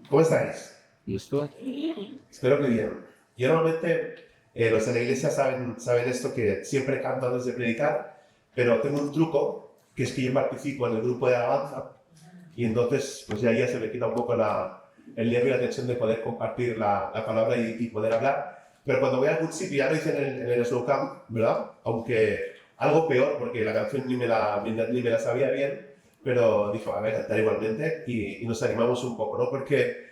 ¿Cómo estáis? ¿Listo? Espero que bien. Yo normalmente, los de la iglesia saben esto, que siempre canto antes de predicar, pero tengo un truco, que es que yo participo en el grupo de alabanza, y entonces pues ya se me quita un poco el nervio y la tensión de poder compartir la palabra y poder hablar. Pero cuando voy a algún sitio, ya lo hice en el Slow Camp, ¿verdad? Aunque algo peor, porque la canción ni me la sabía bien, pero dijo, a ver, cantar igualmente, y nos animamos un poco, ¿no? Porque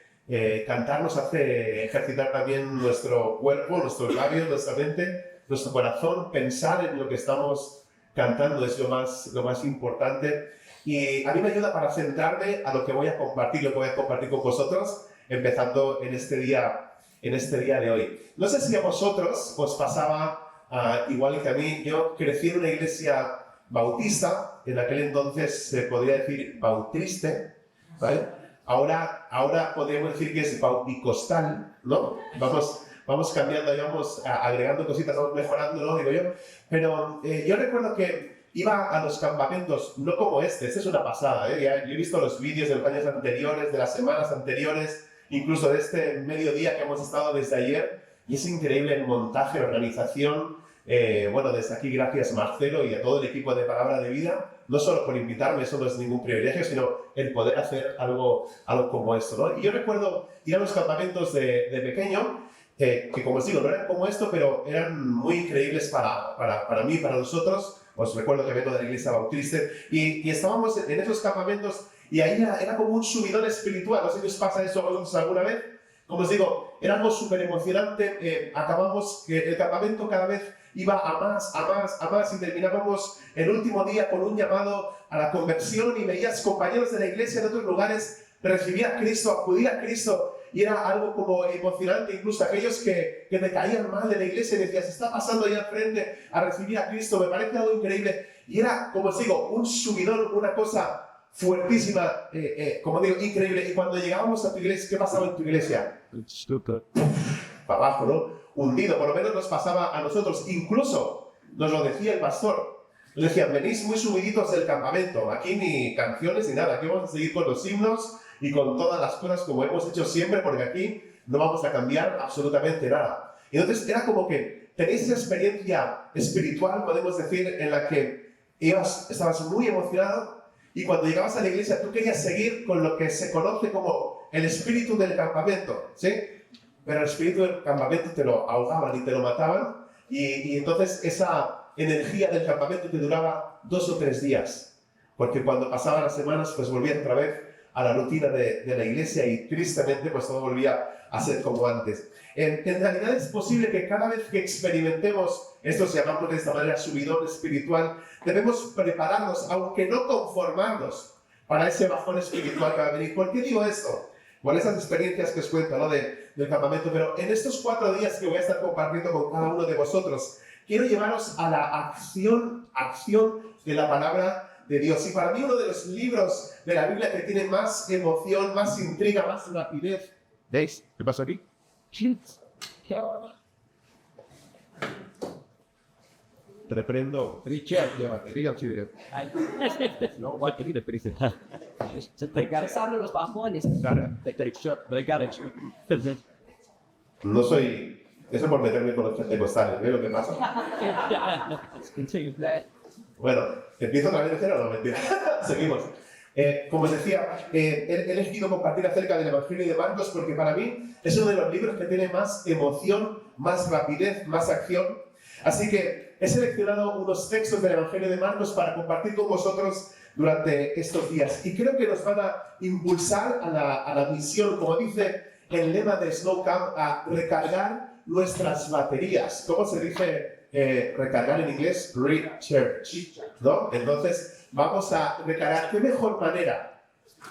cantar nos hace ejercitar también nuestro cuerpo, nuestros labios, nuestra mente, nuestro corazón. Pensar en lo que estamos cantando es lo más importante. Y a mí me ayuda para centrarme a lo que voy a compartir con vosotros, empezando en este día de hoy. No sé si a vosotros os pasaba igual que a mí. Yo crecí en una iglesia bautista, en aquel entonces se podría decir bautriste, ¿vale? Ahora podríamos decir que es bauticostal, ¿no? Vamos cambiando, vamos agregando cositas, vamos mejorando, ¿no? Digo yo. Pero yo recuerdo que iba a los campamentos, no como este es una pasada, ¿eh? Yo he visto los vídeos de los años anteriores, de las semanas anteriores, incluso de este mediodía que hemos estado desde ayer, y es increíble el montaje, la organización. Bueno, desde aquí gracias Marcelo y a todo el equipo de Palabra de Vida, no solo por invitarme, eso no es ningún privilegio, sino el poder hacer algo como esto, ¿no? Y yo recuerdo ir a los campamentos de pequeño, que como os digo, no eran como esto, pero eran muy increíbles para mí, para nosotros. Os recuerdo que vengo de la iglesia bautista y estábamos en esos campamentos y ahí era como un subidón espiritual. No sé si os pasa eso a vosotros alguna vez. Como os digo, era algo súper emocionante. Acabamos que el campamento cada vez iba a más y terminábamos el último día con un llamado a la conversión y veías compañeros de la iglesia de otros lugares recibir a Cristo, acudir a Cristo, y era algo como emocionante. Incluso aquellos que te caían mal de la iglesia y decías, está pasando ahí al frente a recibir a Cristo, me parece algo increíble. Y era, como os digo, un subidón, una cosa fuertísima, como digo, increíble. Y cuando llegábamos a tu iglesia, ¿qué pasaba en tu iglesia? Para abajo, ¿no? Hundido, por lo menos nos pasaba a nosotros. Incluso nos lo decía el pastor. Nos decía, venís muy subiditos del campamento, aquí ni canciones ni nada, aquí vamos a seguir con los himnos y con todas las cosas como hemos hecho siempre, porque aquí no vamos a cambiar absolutamente nada. Y entonces era como que tenéis esa experiencia espiritual, podemos decir, en la que estabas muy emocionado, y cuando llegabas a la iglesia tú querías seguir con lo que se conoce como el espíritu del campamento, ¿sí? Pero el espíritu del campamento te lo ahogaban y te lo mataban, y entonces esa energía del campamento te duraba 2 o 3 días, porque cuando pasaban las semanas pues volvías otra vez a la rutina de la iglesia y tristemente pues todo volvía a ser como antes. En realidad es posible que cada vez que experimentemos esto, se llamamos de esta manera subidón espiritual, debemos prepararnos, aunque no conformarnos, para ese bajón espiritual que va a venir. ¿Por qué digo esto? Por esas experiencias que os cuento, ¿no? del campamento. Pero en estos 4 días que voy a estar compartiendo con cada uno de vosotros, quiero llevaros a la acción de la palabra de Dios. Y para mí uno de los libros de la Biblia que tiene más emoción, más intriga, más rapidez. ¿Veis? ¿Qué pasa aquí? Reprendo Richard de batería. No, batería de Se te cansaron los bajones. No soy... Eso por meterme con los pentecostales, ¿ves lo que pasa? Bueno, ¿empiezo otra vez de cero o no? Mentira. Seguimos. Como os decía, he elegido compartir acerca del Evangelio de Marcos porque para mí es uno de los libros que tiene más emoción, más rapidez, más acción. Así que he seleccionado unos textos del Evangelio de Marcos para compartir con vosotros durante estos días. Y creo que nos van a impulsar a la misión, como dice el lema de Slow Camp, a recargar nuestras baterías. ¿Cómo se dice recargar en inglés? Recharge, ¿no? Entonces, vamos a recargar. ¿Qué mejor manera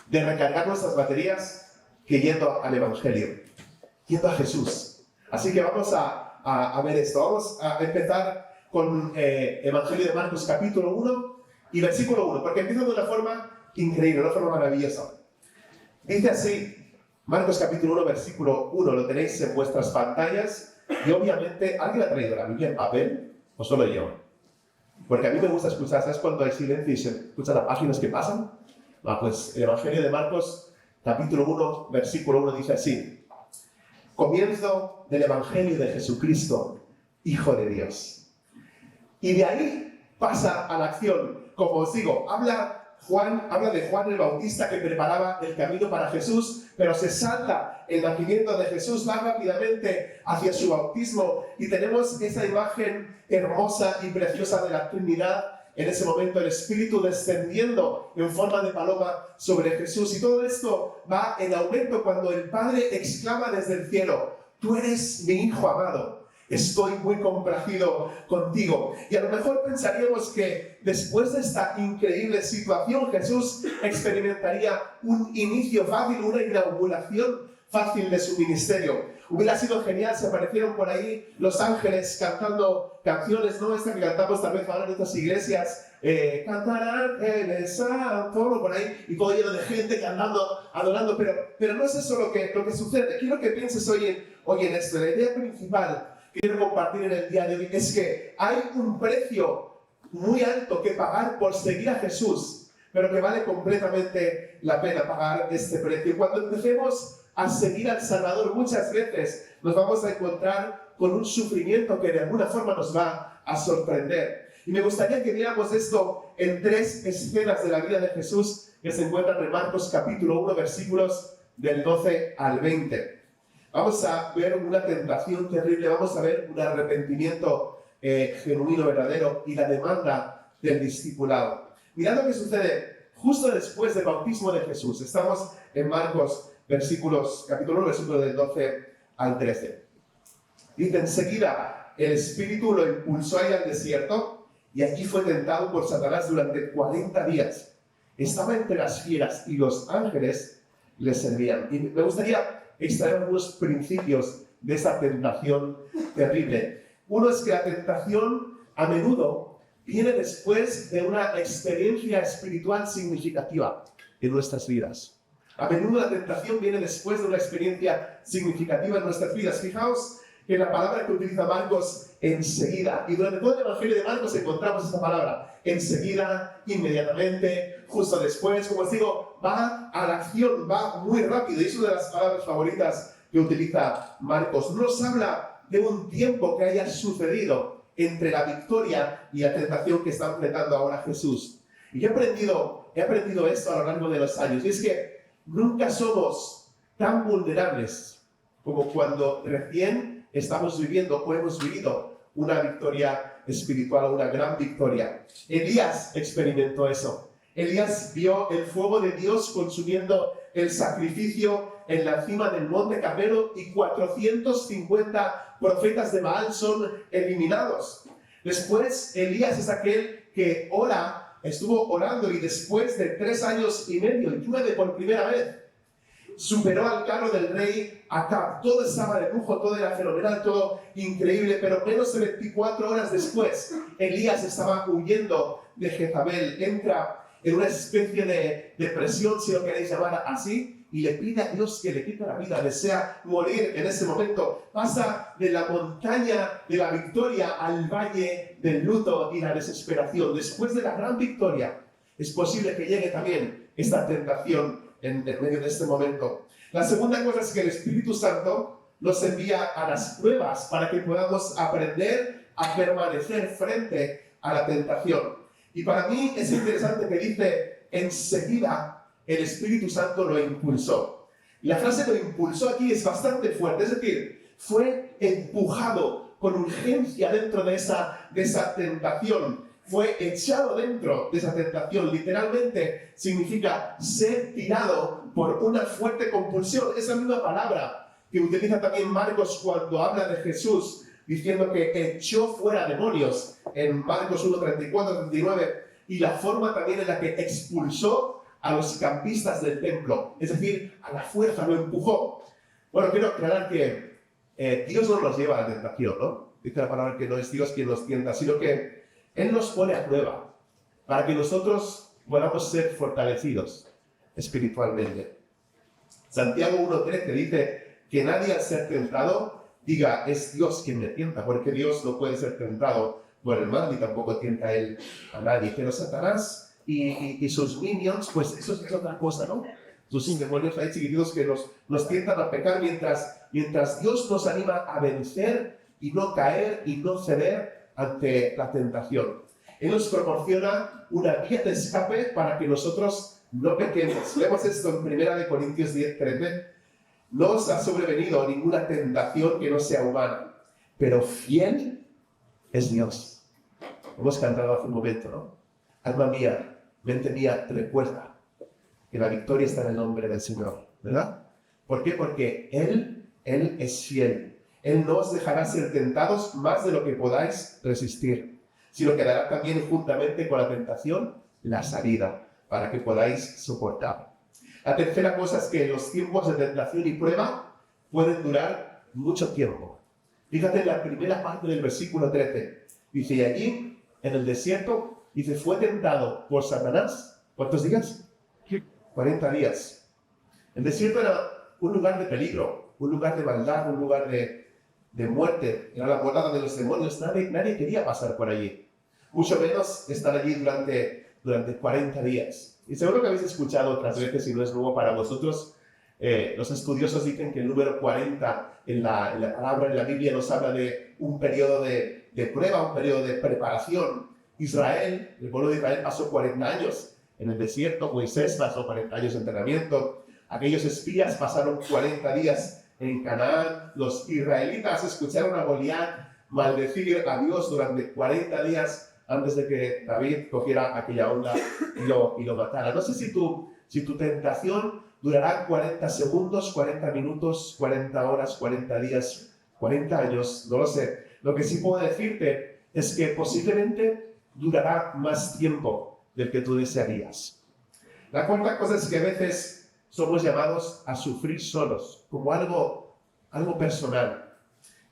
de recargar nuestras baterías que yendo al Evangelio? Yendo a Jesús. Así que vamos a ver esto. Vamos a empezar con Evangelio de Marcos capítulo 1 y versículo 1, porque empieza de una forma increíble, una forma maravillosa. Dice así, Marcos capítulo 1, versículo 1, lo tenéis en vuestras pantallas, y obviamente, ¿alguien ha traído la Biblia en papel o solo yo? Porque a mí me gusta escuchar, ¿sabes cuando hay silencio y se escuchan las páginas que pasan? Pues el Evangelio de Marcos capítulo 1, versículo 1 dice así: comienzo del Evangelio de Jesucristo, Hijo de Dios. Y de ahí pasa a la acción. Como os digo, habla de Juan el Bautista que preparaba el camino para Jesús, pero se salta el nacimiento de Jesús, va rápidamente hacia su bautismo y tenemos esa imagen hermosa y preciosa de la Trinidad. En ese momento el Espíritu descendiendo en forma de paloma sobre Jesús. Y todo esto va en aumento cuando el Padre exclama desde el cielo: tú eres mi Hijo amado, estoy muy complacido contigo. Y a lo mejor pensaríamos que después de esta increíble situación Jesús experimentaría un inicio fácil, una inauguración fácil de su ministerio. Hubiera sido genial si aparecieron por ahí los ángeles cantando canciones, ¿no? Esta que cantamos tal vez ahora en nuestras iglesias, cantar ángeles, todo por ahí, y todo lleno de gente cantando, adorando, pero no es eso lo que sucede. Quiero que pienses hoy en esto. La idea principal que quiero compartir en el día de hoy es que hay un precio muy alto que pagar por seguir a Jesús, pero que vale completamente la pena pagar este precio. Y cuando empecemos a seguir al Salvador, muchas veces nos vamos a encontrar con un sufrimiento que de alguna forma nos va a sorprender. Y me gustaría que viéramos esto en 3 escenas de la vida de Jesús que se encuentran en Marcos capítulo 1, versículos del 12 al 20. Vamos a ver una tentación terrible, vamos a ver un arrepentimiento genuino, verdadero, y la demanda del discipulado. Mirad lo que sucede justo después del bautismo de Jesús. Estamos en Marcos capítulo 1, versículos del 12 al 13. Dice: enseguida el Espíritu lo impulsó a ir al desierto y allí fue tentado por Satanás durante 40 días. Estaba entre las fieras y los ángeles le servían. Y me gustaría extraer algunos principios de esa tentación terrible. Uno es que la tentación a menudo viene después de una experiencia espiritual significativa en nuestras vidas. A menudo la tentación viene después de una experiencia significativa en nuestras vidas. Fijaos que la palabra que utiliza Marcos, enseguida, y durante todo el Evangelio de Marcos encontramos esta palabra, enseguida, inmediatamente, justo después, como os digo, va a la acción, va muy rápido, y es una de las palabras favoritas que utiliza Marcos. No nos habla de un tiempo que haya sucedido entre la victoria y la tentación que está enfrentando ahora Jesús. Y yo he aprendido esto a lo largo de los años, y es que nunca somos tan vulnerables como cuando recién estamos viviendo o hemos vivido una victoria espiritual, una gran victoria. Elías experimentó eso. Elías vio el fuego de Dios consumiendo el sacrificio en la cima del monte Carmelo y 450 profetas de Baal son eliminados. Después, Elías es aquel que estuvo orando y después de 3 años y medio, y llueve por primera vez, superó al carro del rey Acab. Todo estaba de lujo, todo era fenomenal, todo increíble, pero menos de 24 horas después, Elías estaba huyendo de Jezabel. Entra en una especie de depresión, si lo queréis llamar así, y le pide a Dios que le quite la vida, desea morir en ese momento. Pasa de la montaña de la victoria al valle del luto y la desesperación. Después de la gran victoria, es posible que llegue también esta tentación en medio de este momento. La segunda cosa es que el Espíritu Santo nos envía a las pruebas para que podamos aprender a permanecer frente a la tentación. Y para mí es interesante que dice, enseguida el Espíritu Santo lo impulsó. Y la frase lo impulsó aquí es bastante fuerte, es decir, fue empujado con urgencia dentro de esa tentación, fue echado dentro de esa tentación. Literalmente significa ser tirado por una fuerte compulsión. Es la misma palabra que utiliza también Marcos cuando habla de Jesús, diciendo que echó fuera demonios en Marcos 1, 34, 39, y la forma también en la que expulsó a los campistas del templo, es decir, a la fuerza, lo empujó. Bueno, quiero aclarar que Dios no nos lleva a la tentación, ¿no? Dice la palabra que no es Dios quien nos tienta, sino que Él nos pone a prueba para que nosotros podamos ser fortalecidos espiritualmente. Santiago 1:13 dice que nadie al ser tentado diga, es Dios quien me tienta, porque Dios no puede ser tentado por el mal y tampoco tienta Él a nadie. Pero Satanás y sus minions, pues eso es otra cosa, ¿no? sus demonios ahí chiquititos que nos tientan a pecar mientras Dios nos anima a vencer y no caer y no ceder ante la tentación. Él nos proporciona una vía de escape para que nosotros no pequemos. Vemos esto en 1 Corintios 10:13. No os ha sobrevenido ninguna tentación que no sea humana, pero fiel es Dios. Hemos cantado hace un momento, ¿no? Alma mía, mente mía, recuerda que la victoria está en el nombre del Señor, ¿verdad? ¿Por qué? Porque Él es fiel. Él no os dejará ser tentados más de lo que podáis resistir, sino que dará también juntamente con la tentación la salida para que podáis soportar. La tercera cosa es que los tiempos de tentación y prueba pueden durar mucho tiempo. Fíjate en la primera parte del versículo 13. Dice, y allí, en el desierto, dice, fue tentado por Satanás. ¿Cuántos días? 40 días. El desierto era un lugar de peligro, un lugar de maldad, un lugar de muerte. Era la morada de los demonios. Nadie quería pasar por allí. Mucho menos estar allí durante 40 días. Y seguro que habéis escuchado otras veces, y no es nuevo para vosotros, los estudiosos dicen que el número 40 en la palabra en la Biblia nos habla de un periodo de prueba, un periodo de preparación. Israel, el pueblo de Israel pasó 40 años en el desierto, Moisés pasó 40 años de entrenamiento, aquellos espías pasaron 40 días en Canaán, los israelitas escucharon a Goliat maldecir a Dios durante 40 días antes de que David cogiera aquella onda y lo matara. No sé si tu tentación durará 40 segundos, 40 minutos, 40 horas, 40 días, 40 años, no lo sé. Lo que sí puedo decirte es que posiblemente durará más tiempo del que tú desearías. La cuarta cosa es que a veces somos llamados a sufrir solos, como algo personal.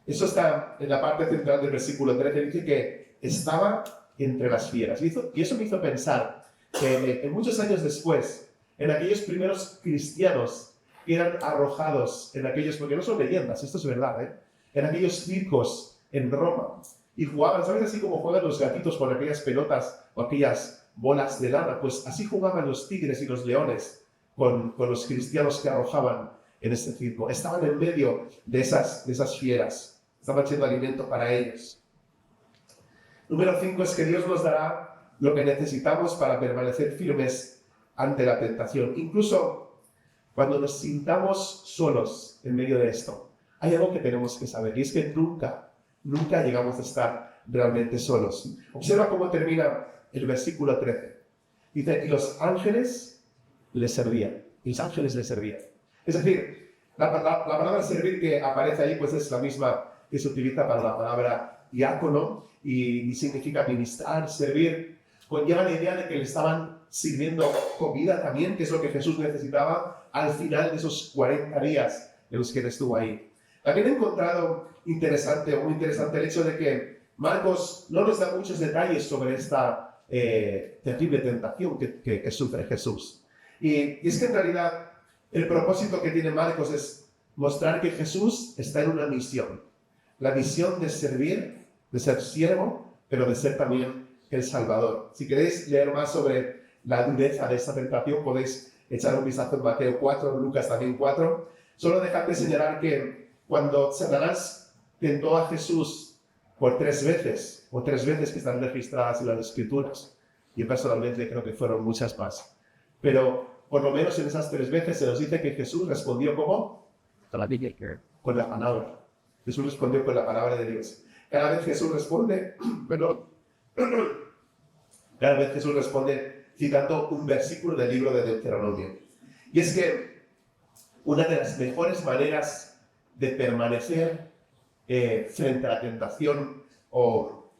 Eso está en la parte central del versículo 13, dice que estaba entre las fieras. Y eso me hizo pensar que muchos años después, en aquellos primeros cristianos que eran arrojados en aquellos, porque no son leyendas, esto es verdad, en aquellos circos en Roma, y jugaban, ¿sabes? Así como juegan los gatitos con aquellas pelotas o aquellas bolas de lana, pues así jugaban los tigres y los leones con los cristianos que arrojaban en este circo. Estaban en medio de esas fieras, estaban siendo alimento para ellos. Número 5 es que Dios nos dará lo que necesitamos para permanecer firmes ante la tentación. Incluso cuando nos sintamos solos en medio de esto, hay algo que tenemos que saber, y es que nunca llegamos a estar realmente solos. Observa cómo termina el versículo 13. Dice, y los ángeles les servían. Y los ángeles les servían. Es decir, la palabra servir que aparece ahí pues es la misma que se utiliza para la palabra diácono y significa ministrar, servir. Conlleva la idea de que le estaban sirviendo comida también, que es lo que Jesús necesitaba al final de esos 40 días en los que él estuvo ahí. También he encontrado muy interesante el hecho de que Marcos no nos da muchos detalles sobre esta terrible tentación que sufre Jesús. Y es que en realidad el propósito que tiene Marcos es mostrar que Jesús está en una misión. La misión de servir, de ser siervo, pero de ser también el Salvador. Si queréis leer más sobre la dureza de esta tentación, podéis echar un vistazo en Mateo 4, Lucas también 4. Solo dejadme señalar que cuando Satanás tentó a Jesús por 3 veces, o 3 veces que están registradas en las Escrituras, y personalmente creo que fueron muchas más, pero por lo menos en esas 3 veces se nos dice que Jesús respondió ¿cómo? Con la palabra. Jesús respondió con la palabra de Dios. Cada vez Jesús responde, cada vez Jesús responde citando un versículo del libro de Deuteronomio. Y es que una de las mejores maneras de permanecer frente a la tentación o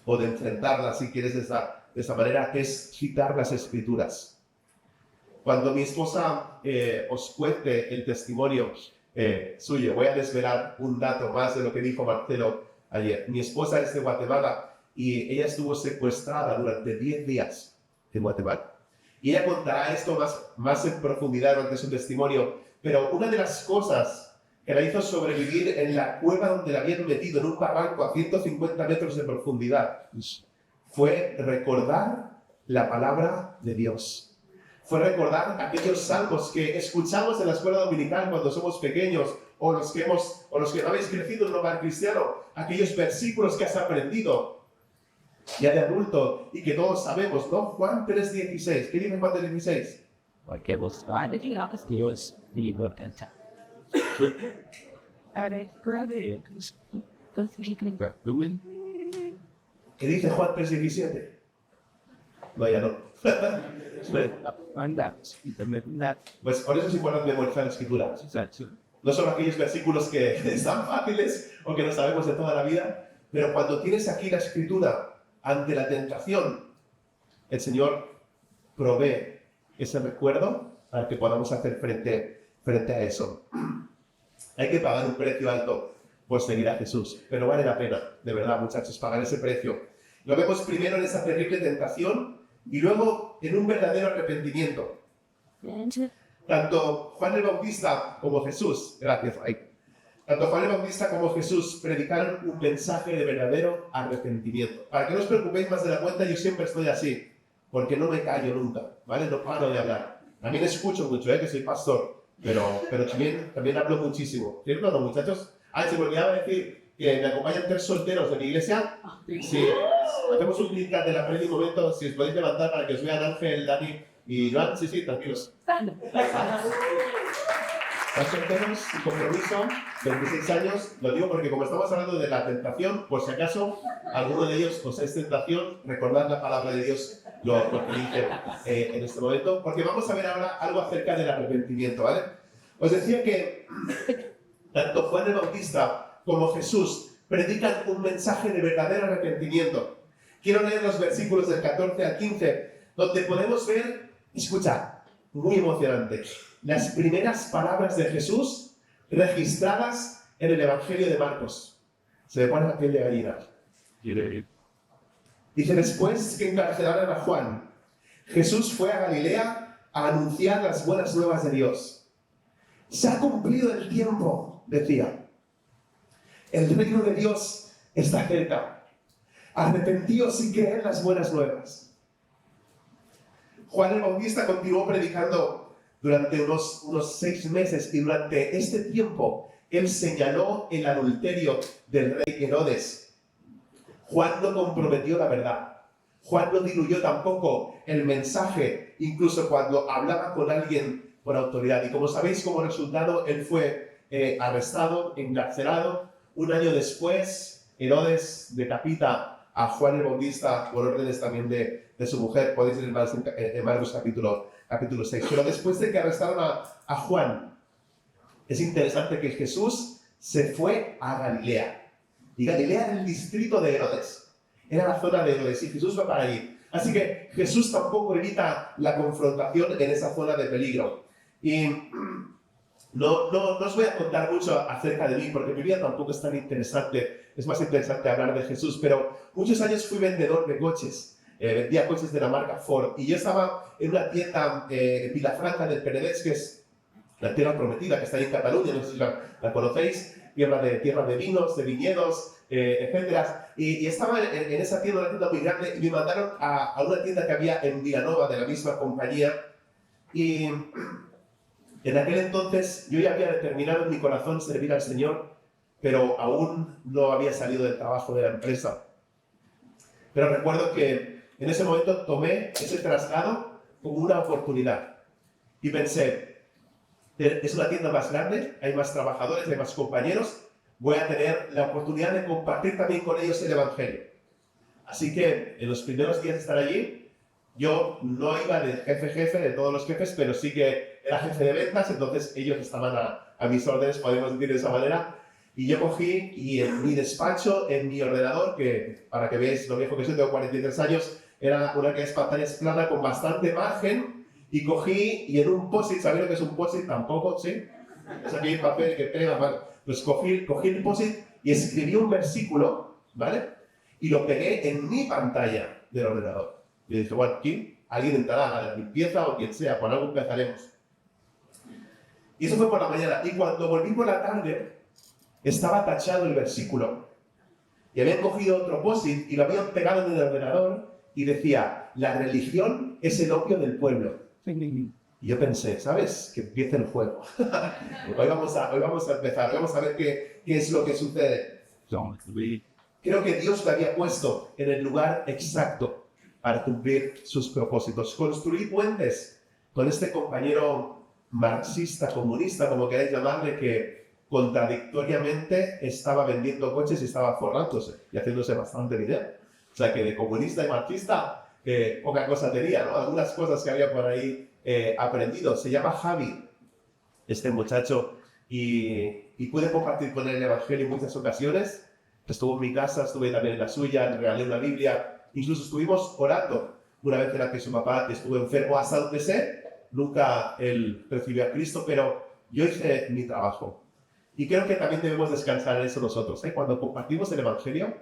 de enfrentarla, si quieres, de esa manera, es citar las Escrituras. Cuando mi esposa os cuente el testimonio suyo, voy a desvelar un dato más de lo que dijo Marcelo ayer. Mi esposa es de Guatemala y ella estuvo secuestrada durante 10 días en Guatemala. Y ella contará esto más en profundidad durante su testimonio, pero una de las cosas que la hizo sobrevivir en la cueva donde la habían metido en un barranco a 150 metros de profundidad fue recordar la palabra de Dios. fue recordar aquellos salmos que escuchamos en la escuela dominical cuando somos pequeños, o los que no habéis crecido en un hogar cristiano, aquellos versículos que has aprendido ya de adulto y que todos sabemos, ¿no? Juan 3:16. ¿Qué dice Juan 3:16? Porque vos sabes que Dios dijo en ta. ¿Qué dice Juan 3:17? No, ya no. Pues por eso es importante memorizar la escritura. No son aquellos versículos que están fáciles o que no sabemos de toda la vida, pero cuando tienes aquí la escritura ante la tentación, el Señor provee ese recuerdo para que podamos hacer frente a eso. Hay que pagar un precio alto por seguir a Jesús, pero vale la pena, de verdad, muchachos, pagar ese precio. Lo vemos primero en esa terrible tentación y luego en un verdadero arrepentimiento. Tanto Juan el Bautista como Jesús, gracias, Mike. Tanto Juan el Bautista como Jesús predicaron un mensaje de verdadero arrepentimiento. Para que no os preocupéis más de la cuenta, yo siempre estoy así, porque no me callo nunca, ¿vale? No paro de hablar. También escucho mucho, que soy pastor, pero también hablo muchísimo. ¿Cierto o no, muchachos? Se me olvidaba decir que me acompañan 3 solteros de mi iglesia. Sí, hacemos un clic de la predi un momento, si os podéis levantar para que os vean Ángel, Dani y Joan. Sí, tranquilos. Los solteros, sin compromiso, 26 años, lo digo porque como estamos hablando de la tentación, por si acaso alguno de ellos os es tentación, recordad la palabra de Dios, lo que dice en este momento, porque vamos a ver ahora algo acerca del arrepentimiento, ¿vale? Os decía que tanto Juan el Bautista como Jesús predican un mensaje de verdadero arrepentimiento. Quiero leer los versículos del 14 al 15, donde podemos ver, escuchad, muy emocionante, las primeras palabras de Jesús registradas en el Evangelio de Marcos. Se me pone la piel de gallina. Dice, después que encarcelaron a Juan, Jesús fue a Galilea a anunciar las buenas nuevas de Dios. Se ha cumplido el tiempo, decía. El reino de Dios está cerca. Arrepentíos y creed las buenas nuevas. Juan el Bautista continuó predicando durante unos 6 meses y durante este tiempo él señaló el adulterio del rey Herodes. Juan no comprometió la verdad. Juan no diluyó tampoco el mensaje, incluso cuando hablaba con alguien por autoridad. Y como sabéis, como resultado, él fue arrestado, encarcelado. Un año después, Herodes decapita a Juan el Bautista por órdenes también de su mujer. Podéis ir en Marcos capítulo 6. Pero después de que arrestaron a Juan, es interesante que Jesús se fue a Galilea. Y Galilea era el distrito de Herodes. Era la zona de Herodes y Jesús va para allí. Así que Jesús tampoco evita la confrontación en esa zona de peligro. Y no os voy a contar mucho acerca de mí, porque mi vida tampoco es tan interesante. Es más interesante hablar de Jesús. Pero muchos años fui vendedor de coches. Vendía coches de la marca Ford. Y yo estaba en una tienda en Vilafranca del Penedès, que es la tierra prometida, que está ahí en Cataluña, no sé si la conocéis, tierra de vinos, de viñedos, etc. Y estaba en esa tienda, una tienda muy grande, y me mandaron a una tienda que había en Vilanova, de la misma compañía. Y en aquel entonces yo ya había determinado en mi corazón servir al Señor, pero aún no había salido del trabajo de la empresa. Pero recuerdo que en ese momento tomé ese traslado como una oportunidad. Y pensé, es una tienda más grande, hay más trabajadores, hay más compañeros, voy a tener la oportunidad de compartir también con ellos el Evangelio. Así que en los primeros días de estar allí, yo no iba de jefe de todos los jefes, pero sí que era jefe de ventas, entonces ellos estaban a mis órdenes, podemos decir de esa manera. Y yo cogí y en mi despacho, en mi ordenador, que para que veáis lo viejo que soy, tengo 43 años, era una que es pantalla plana con bastante margen, y cogí y en un post-it, ¿sabéis lo que es un post-it? Tampoco, ¿sí? Es aquí el papel que pega, ¿vale? Pues cogí el post-it y escribí un versículo, ¿vale? Y lo pegué en mi pantalla del ordenador. Y dije, bueno, aquí alguien entrará a la limpieza o quien sea, por algo empezaremos. Y eso fue por la mañana. Y cuando volví por la tarde, estaba tachado el versículo. Y habían cogido otro post-it y lo habían pegado en el ordenador y decía, la religión es el opio del pueblo. Y yo pensé, ¿sabes? Que empiece el juego. hoy vamos a empezar, vamos a ver qué es lo que sucede. Creo que Dios le había puesto en el lugar exacto para cumplir sus propósitos. Construir puentes con este compañero marxista, comunista, como queráis llamarle, que contradictoriamente estaba vendiendo coches y estaba forrándose y haciéndose bastante dinero. O sea que de comunista y marxista poca cosa tenía, ¿no? Algunas cosas que había por ahí aprendido. Se llama Javi, este muchacho, y pude compartir con él el Evangelio en muchas ocasiones. Estuvo en mi casa, estuve también en la suya, le regalé una Biblia, incluso estuvimos orando. Una vez era que su papá estuvo enfermo, hasta donde sé, nunca él recibió a Cristo, pero yo hice mi trabajo. Y creo que también debemos descansar en eso nosotros. Cuando compartimos el Evangelio,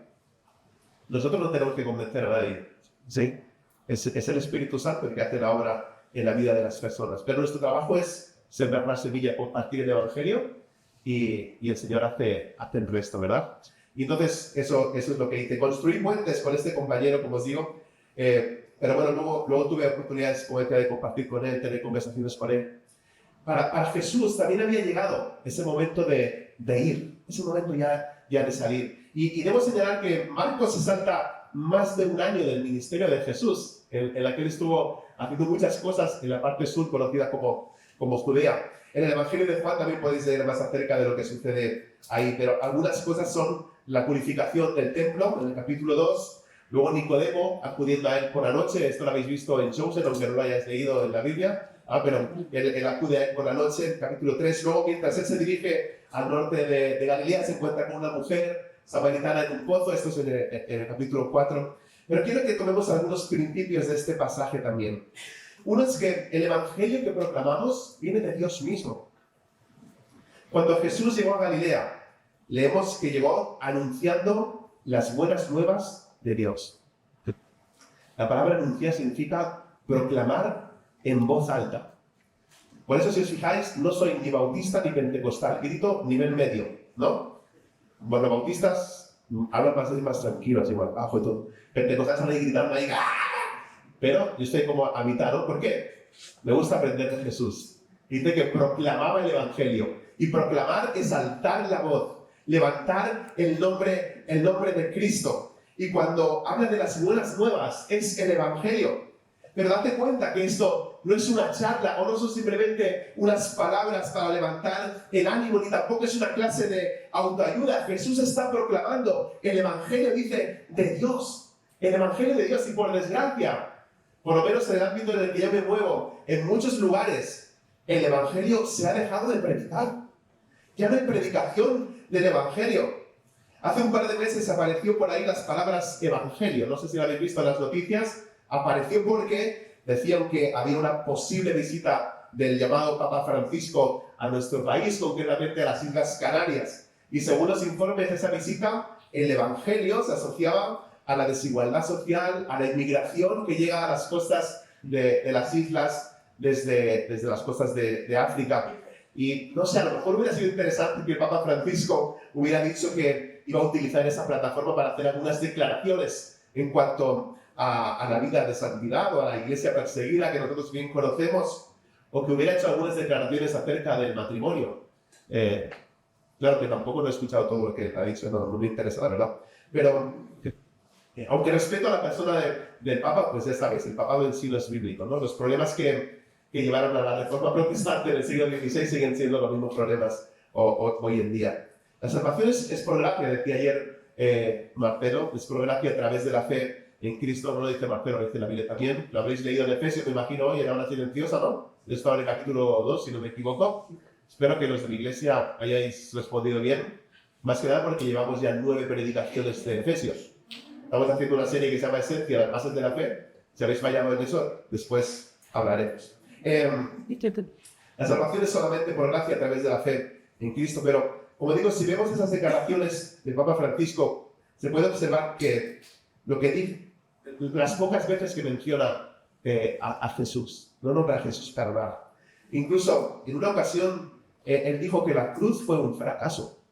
nosotros no tenemos que convencer a nadie. ¿Sí? Es el Espíritu Santo el que hace la obra en la vida de las personas. Pero nuestro trabajo es sembrar la semilla, compartir el Evangelio y el Señor hace el resto, ¿verdad? Y entonces eso es lo que hice. Construí puentes con este compañero, como os digo. Pero bueno, luego tuve oportunidades como esta de compartir con él, tener conversaciones con él. Para Jesús también había llegado ese momento de ir, ese momento ya de salir. Y debo señalar que Marcos se salta más de un año del ministerio de Jesús, en la que él estuvo haciendo muchas cosas en la parte sur, conocida como Judea. En el Evangelio de Juan también podéis leer más acerca de lo que sucede ahí, pero algunas cosas son la purificación del templo, en el capítulo 2, luego Nicodemo acudiendo a él por la noche, esto lo habéis visto en Chosen, aunque no lo hayáis leído en la Biblia, pero él acude a él por la noche, en el capítulo 3, luego mientras él se dirige al norte de Galilea, se encuentra con una mujer samaritana en un pozo, esto es en el capítulo 4, pero quiero que tomemos algunos principios de este pasaje también. Uno es que el Evangelio que proclamamos viene de Dios mismo. Cuando Jesús llegó a Galilea, leemos que llegó anunciando las buenas nuevas de Dios. La palabra anunciar significa proclamar en voz alta. Por eso, si os fijáis, no soy ni bautista ni pentecostal, grito nivel medio, ¿no? Bueno, bautistas hablan más tranquilos, igual, bajo y todo. Pentecostales están ahí gritando ahí, ¡ah! Pero yo estoy como a mitad, ¿no? ¿Por qué? Me gusta aprender de Jesús. Dice que proclamaba el Evangelio. Y proclamar es alzar la voz, levantar el nombre de Cristo. Y cuando habla de las buenas nuevas, es el Evangelio. Pero date cuenta que esto no es una charla o no son simplemente unas palabras para levantar el ánimo, ni tampoco es una clase de autoayuda. Jesús está proclamando el Evangelio, dice, de Dios. El Evangelio de Dios, y por desgracia, por lo menos en el ámbito en el que yo me muevo, en muchos lugares, el Evangelio se ha dejado de predicar. Ya no hay predicación del Evangelio. Hace un par de meses apareció por ahí las palabras Evangelio. No sé si lo habéis visto en las noticias. Apareció porque decían que había una posible visita del llamado Papa Francisco a nuestro país, concretamente a las Islas Canarias. Y según los informes de esa visita, el Evangelio se asociaba a la desigualdad social, a la inmigración que llega a las costas de las islas desde las costas de África. Y no sé, a lo mejor hubiera sido interesante que el Papa Francisco hubiera dicho que iba a utilizar esa plataforma para hacer algunas declaraciones en cuanto a la vida de santidad o a la iglesia perseguida que nosotros bien conocemos, o que hubiera hecho algunas declaraciones acerca del matrimonio. Claro que tampoco no he escuchado todo lo que ha dicho, no me interesa, la verdad. Pero, aunque respeto a la persona del Papa, pues ya sabes, el papado en sí no es bíblico, ¿no? Los problemas que llevaron a la reforma protestante del siglo XVI siguen siendo los mismos problemas hoy en día. La salvación es por gracia, decía ayer Marcelo, es por gracia a través de la fe en Cristo. No lo dice Marcelo, lo dice la Biblia también. Lo habréis leído en Efesios, me imagino hoy, era una silenciosa, ¿no? Esto en el capítulo 2, si no me equivoco. Espero que los de la iglesia hayáis respondido bien, más que nada porque llevamos ya 9 predicaciones de Efesios. Estamos haciendo una serie que se llama Esencia, las bases de la fe. Si habéis fallado en eso, después hablaremos. La salvación es solamente por gracia a través de la fe en Cristo, pero como digo, si vemos esas declaraciones del Papa Francisco, se puede observar que lo que dice, las pocas veces que menciona a Jesús, no nombra a Jesús para nada. Incluso en una ocasión él dijo que la cruz fue un fracaso,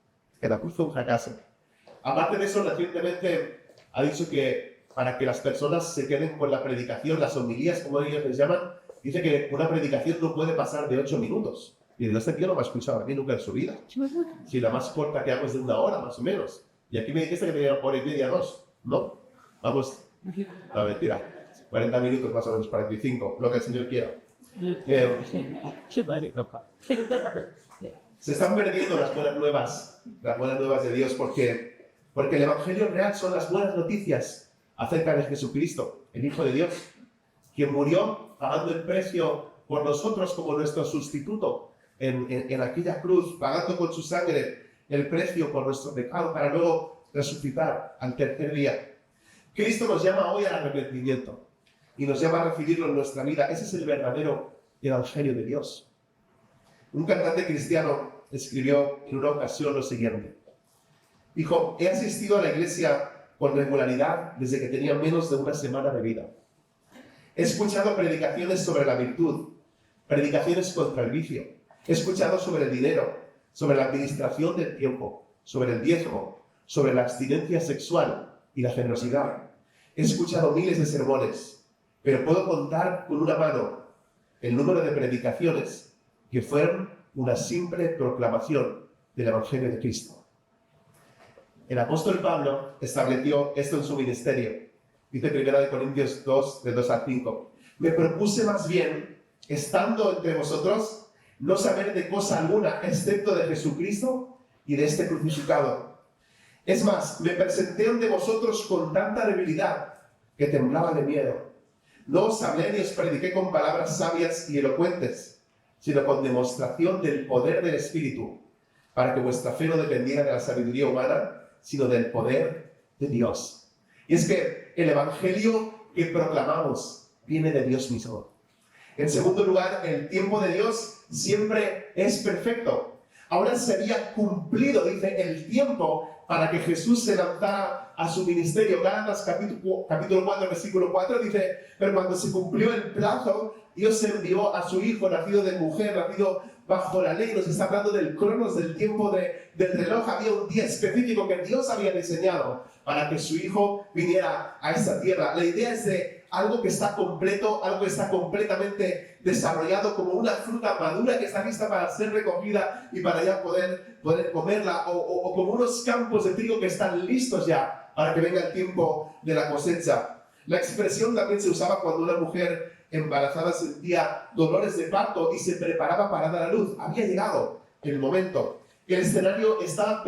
Aparte de eso, recientemente ha dicho que para que las personas se queden con la predicación, las homilías, como ellos les llaman, Dice que una predicación no puede pasar de 8 minutos. Y este tío no me ha escuchado a mí nunca en su vida. Si la más corta que hago es de 1 hora, más o menos. Y aquí me dijiste que tenía 1 hora y media, 2. No, vamos, no, mentira. 40 minutos más o menos, 45, lo que el Señor quiera. Se están perdiendo las buenas nuevas de Dios, porque el Evangelio real son las buenas noticias acerca de Jesucristo, el Hijo de Dios, quien murió pagando el precio por nosotros como nuestro sustituto en aquella cruz, pagando con su sangre el precio por nuestro pecado para luego resucitar al tercer día. Cristo nos llama hoy al arrepentimiento y nos llama a recibirlo en nuestra vida. Ese es el verdadero Evangelio de Dios. Un cantante cristiano escribió en una ocasión lo siguiente. Dijo: he asistido a la iglesia con regularidad desde que tenía menos de 1 semana de vida. He escuchado predicaciones sobre la virtud, predicaciones contra el vicio. He escuchado sobre el dinero, sobre la administración del tiempo, sobre el diezmo, sobre la abstinencia sexual y la generosidad. He escuchado miles de sermones, pero puedo contar con una mano el número de predicaciones que fueron una simple proclamación del Evangelio de Cristo. El apóstol Pablo estableció esto en su ministerio. Dice 1 Corintios 2, de 2 al 5. Me propuse más bien, estando entre vosotros, no saber de cosa alguna, excepto de Jesucristo y de este crucificado. Es más, me presenté ante vosotros con tanta debilidad que temblaba de miedo. No os hablé ni os prediqué con palabras sabias y elocuentes, sino con demostración del poder del Espíritu, para que vuestra fe no dependiera de la sabiduría humana, sino del poder de Dios. Y es que el Evangelio que proclamamos viene de Dios mismo. En segundo lugar, el tiempo de Dios siempre es perfecto. Ahora se había cumplido, dice, el tiempo para que Jesús se lanzara a su ministerio. Gálatas capítulo 4, versículo 4 dice: pero cuando se cumplió el plazo, Dios envió a su Hijo, nacido de mujer, nacido bajo la ley. Nos está hablando del cronos, del tiempo del reloj. Había un día específico que Dios había diseñado para que su Hijo viniera a esta tierra. La idea es de algo que está completo, algo que está completamente desarrollado, como una fruta madura que está lista para ser recogida y para ya poder comerla, o como unos campos de trigo que están listos ya para que venga el tiempo de la cosecha. La expresión también se usaba cuando una mujer embarazada sentía dolores de parto y se preparaba para dar a luz. Había llegado el momento. El escenario estaba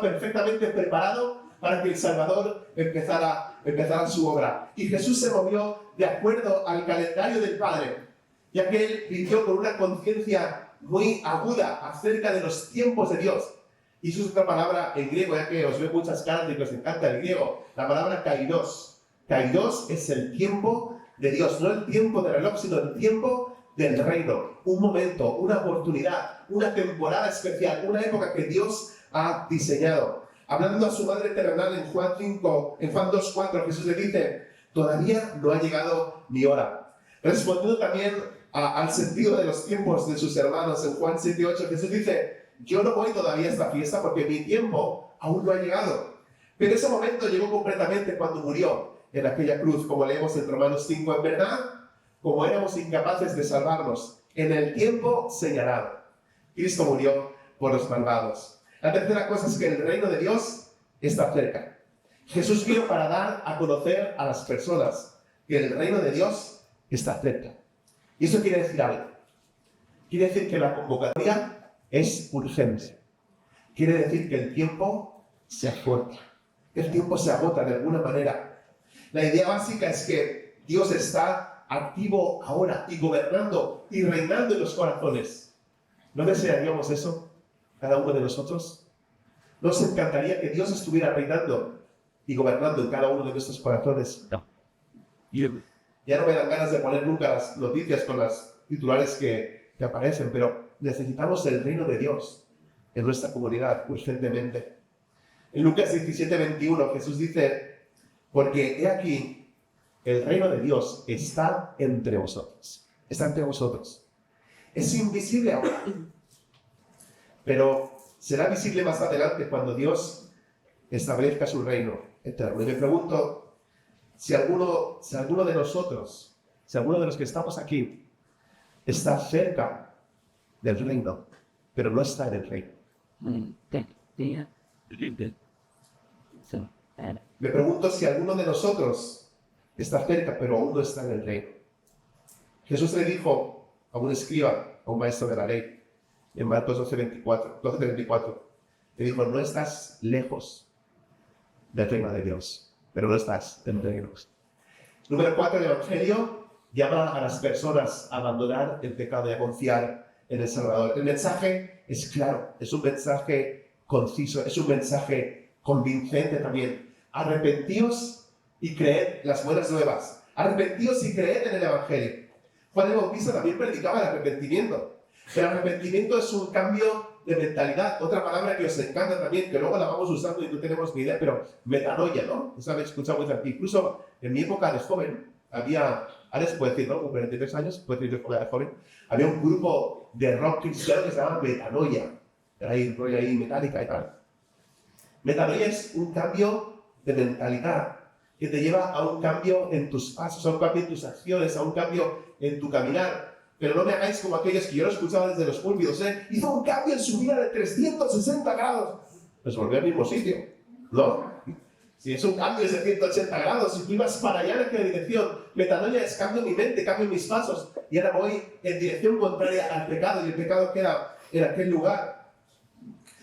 perfectamente preparado para que el Salvador empezara su obra. Y Jesús se movió de acuerdo al calendario del Padre, ya que Él vivió con una conciencia muy aguda acerca de los tiempos de Dios. Y eso es otra palabra en griego, ya que os veo muchas caras y que os encanta el griego. La palabra kairos. Kairos es el tiempo de Dios, no el tiempo del reloj, sino el tiempo del reino. Un momento, una oportunidad, una temporada especial, una época que Dios ha diseñado. Hablando a su madre terrenal en Juan 2:4, Jesús le dice: todavía no ha llegado mi hora. Respondiendo también al sentido de los tiempos de sus hermanos en Juan 7:8, Jesús dice: yo no voy todavía a esta fiesta porque mi tiempo aún no ha llegado. Pero ese momento llegó completamente cuando murió en aquella cruz, como leemos en Romanos 5. En verdad, como éramos incapaces de salvarnos en el tiempo señalado, Cristo murió por los malvados. La tercera cosa es que el reino de Dios está cerca. Jesús vino para dar a conocer a las personas que el reino de Dios está cerca. Y eso quiere decir algo. Quiere decir que la convocatoria es urgente. Quiere decir que el tiempo se acorta. El tiempo se agota de alguna manera. La idea básica es que Dios está activo ahora y gobernando y reinando en los corazones. ¿No desearíamos eso? Cada uno de nosotros. ¿Nos encantaría que Dios estuviera reinando y gobernando en cada uno de nuestros corazones? No. Ya no me dan ganas de poner nunca las noticias con las titulares que aparecen, pero necesitamos el reino de Dios en nuestra comunidad urgentemente. En Lucas 17:21 Jesús dice: porque he aquí, el reino de Dios está entre vosotros. Está entre vosotros. Es invisible ahora, pero será visible más adelante cuando Dios establezca su reino eterno. Y me pregunto si alguno de nosotros, si alguno de los que estamos aquí, está cerca del reino, pero no está en el reino. Me pregunto si alguno de nosotros está cerca, pero aún no está en el reino. Jesús le dijo a un escriba, a un maestro de la ley, en Marcos 12:24, le dijo, no estás lejos del reino de Dios, pero no estás en el reino. Número 4, el Evangelio llama a las personas a abandonar el pecado y a confiar en el Salvador. El mensaje es claro, es un mensaje conciso, es un mensaje convincente también. Arrepentíos y creed las buenas nuevas. Arrepentíos y creed en el Evangelio. Juan el Bautista también predicaba el arrepentimiento. El arrepentimiento es un cambio de mentalidad. Otra palabra que os encanta también, que luego la vamos usando y no tenemos ni idea, pero metanoia, ¿no? Eso habéis escuchado muy aquí. Incluso en mi época de joven, ahora se puede decir, ¿no? Con 43 años, puede decir de joven, había un grupo de rock cristiano que se llamaba Metanoia. Era ahí, rollo ahí, metálica y tal. Metanoia es un cambio de mentalidad que te lleva a un cambio en tus pasos, a un cambio en tus acciones, a un cambio en tu caminar. Pero no me hagáis como aquellos que yo lo escuchaba desde los púlpitos, hizo un cambio en su vida de 360 grados. Pues volvió al mismo sitio. No. Si es un cambio de 180 grados, si tú ibas para allá en aquella dirección, metanoia es cambio mi mente, cambio mis pasos, y ahora voy en dirección contraria al pecado, y el pecado queda en aquel lugar.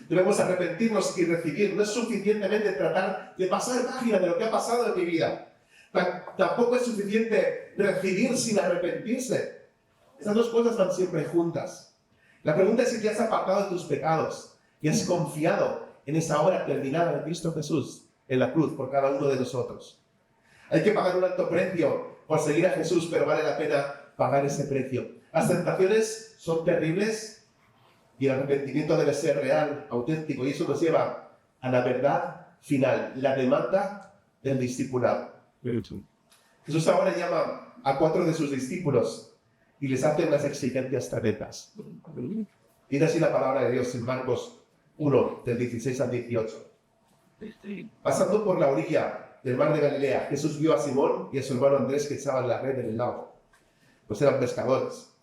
Debemos arrepentirnos y recibir. No es suficientemente tratar de pasar página de lo que ha pasado en mi vida. Tampoco es suficiente recibir sin arrepentirse. Esas dos cosas van siempre juntas. La pregunta es si te has apartado de tus pecados y has confiado en esa obra terminada de Cristo Jesús en la cruz por cada uno de nosotros. Hay que pagar un alto precio por seguir a Jesús, pero vale la pena pagar ese precio. Las tentaciones son terribles y el arrepentimiento debe ser real, auténtico, y eso nos lleva a la verdad final, la demanda del discipulado. Jesús ahora llama a 4 de sus discípulos y les hace unas exigencias tremendas. Dice así la palabra de Dios en Marcos 1, del 16 al 18. Pasando por la orilla del mar de Galilea, Jesús vio a Simón y a su hermano Andrés que echaban la red en el lago, pues eran pescadores.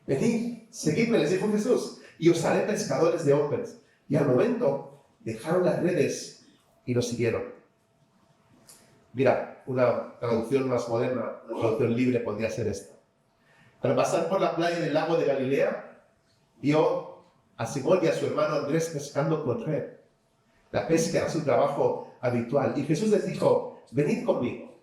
Venid, seguidme, les dijo Jesús, y os haré pescadores de hombres. Y al momento dejaron las redes y los siguieron. Mira, una traducción más moderna, una traducción libre podría ser esta. Al pasar por la playa del lago de Galilea, vio a Simón y a su hermano Andrés pescando con red. La pesca era su trabajo habitual. Y Jesús les dijo, venid conmigo.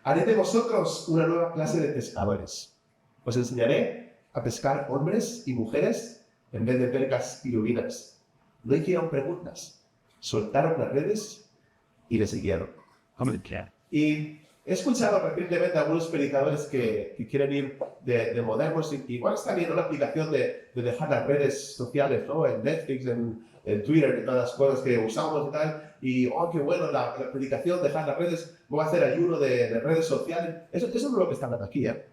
Haré de vosotros una nueva clase de pescadores. Os enseñaré a pescar hombres y mujeres en vez de percas y lubinas. No hicieron preguntas. Soltaron las redes y le siguieron. Y he escuchado recientemente a algunos predicadores que quieren ir de modernos, y igual está bien una aplicación de dejar las redes sociales, ¿no? En Netflix, en Twitter, y todas las cosas que usamos y tal, y oh, qué bueno la predicación, dejar las redes, voy a hacer ayuno de redes sociales. Eso no es lo que está hablando aquí, ¿eh?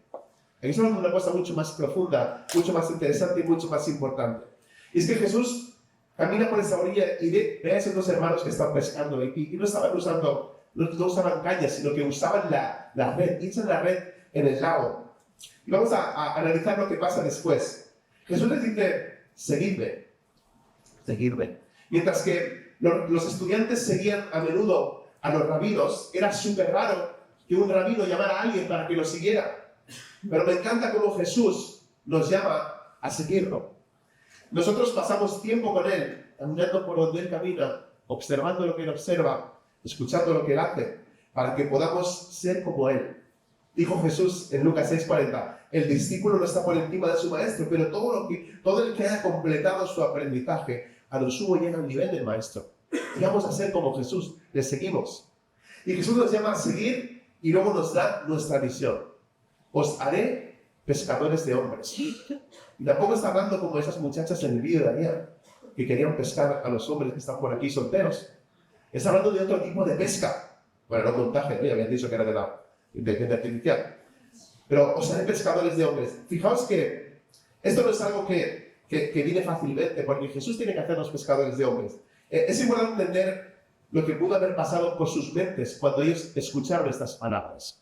Aquí es una cosa mucho más profunda, mucho más interesante y mucho más importante. Y es que Jesús camina por esa orilla y ve a esos dos hermanos que están pescando, y no estaban usando, no usaban cañas, sino que usaban la red, echan la red en el lago. Y vamos a analizar lo que pasa después. Jesús les dice, seguidme. Mientras que los estudiantes seguían a menudo a los rabinos, era súper raro que un rabino llamara a alguien para que lo siguiera. Pero me encanta cómo Jesús nos llama a seguirlo. Nosotros pasamos tiempo con Él, andando por donde Él camina, observando lo que Él observa, escuchando lo que Él hace, para que podamos ser como Él. Dijo Jesús en Lucas 6:40, el discípulo no está por encima de su maestro, pero todo el que haya completado su aprendizaje, a lo sumo llega al nivel del maestro. Y vamos a ser como Jesús, le seguimos. Y Jesús nos llama a seguir y luego nos da nuestra misión. Os haré pescadores de hombres. Y tampoco está hablando como esas muchachas en el vídeo de ayer, que querían pescar a los hombres que están por aquí solteros. Está hablando de otro tipo de pesca. Bueno, no montaje, ¿no? Ya habían dicho que era de la inteligencia artificial. Pero os haré pescadores de hombres. Fijaos que esto no es algo que viene fácilmente, porque Jesús tiene que hacernos pescadores de hombres. Es importante entender lo que pudo haber pasado por sus mentes cuando ellos escucharon estas palabras.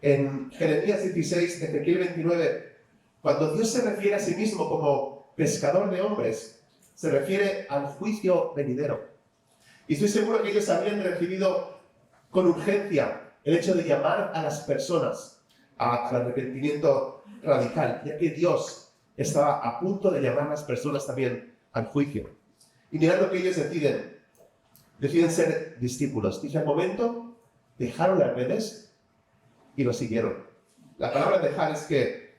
En Jeremías 16, Ezequiel 29, Cuando Dios se refiere a sí mismo como pescador de hombres, se refiere al juicio venidero. Y estoy seguro que ellos habían recibido con urgencia el hecho de llamar a las personas al arrepentimiento radical, ya que Dios estaba a punto de llamar a las personas también al juicio. Y mirad lo que ellos deciden ser discípulos. Dice al momento, dejaron las redes y lo siguieron. La palabra dejar es que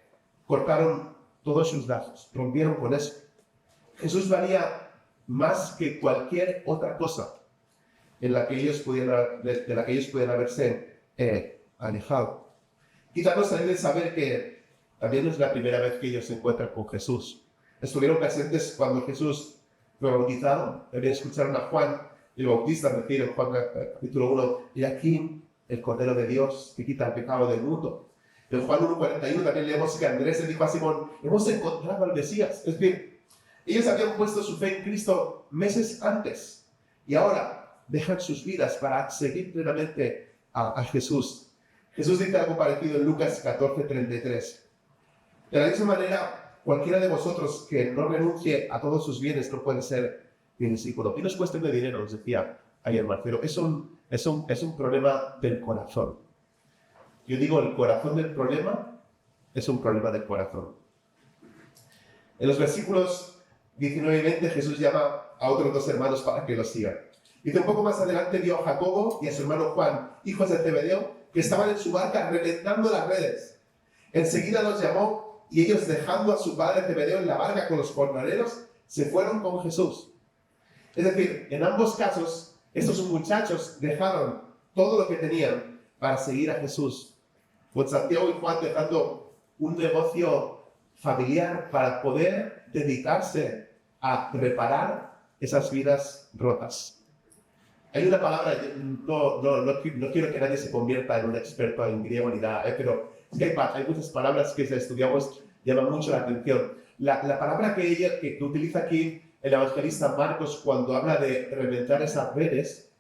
cortaron todos sus lazos, rompieron con eso. Jesús valía más que cualquier otra cosa de la que ellos pudieran haberse alejado. Quizás nos ayude a saber que también no es la primera vez que ellos se encuentran con Jesús. Estuvieron presentes cuando Jesús fue bautizado. También escucharon a Juan el Bautista decir en Juan capítulo 1, y aquí el Cordero de Dios que quita el pecado del mundo. En Juan 1:41 también leemos que Andrés le dijo a Simón, hemos encontrado al Mesías. Es decir, ellos habían puesto su fe en Cristo meses antes y ahora dejan sus vidas para seguir plenamente a Jesús. Jesús dice algo parecido en Lucas 14:33. De la misma manera, cualquiera de vosotros que no renuncie a todos sus bienes no puede ser mi discípulo. Y no es cuestión de dinero, os decía ayer Marcelo, es un problema del corazón. Yo digo, el corazón del problema es un problema del corazón. En los versículos 19 y 20 Jesús llama a otros dos hermanos para que lo sigan. Dice, un poco más adelante vio a Jacobo y a su hermano Juan, hijos de Zebedeo, que estaban en su barca reventando las redes. Enseguida los llamó y ellos, dejando a su padre Zebedeo en la barca con los jornaleros, se fueron con Jesús. Es decir, en ambos casos, estos muchachos dejaron todo lo que tenían para seguir a Jesús. Con Santiago y Juan dejando un negocio familiar para poder dedicarse a reparar esas vidas rotas. Hay una palabra, no quiero que nadie se convierta en un experto en griego ni nada, pero es que hay muchas palabras que si estudiamos llaman mucho la atención. La palabra que utiliza aquí el evangelista Marcos cuando habla de reventar esas redes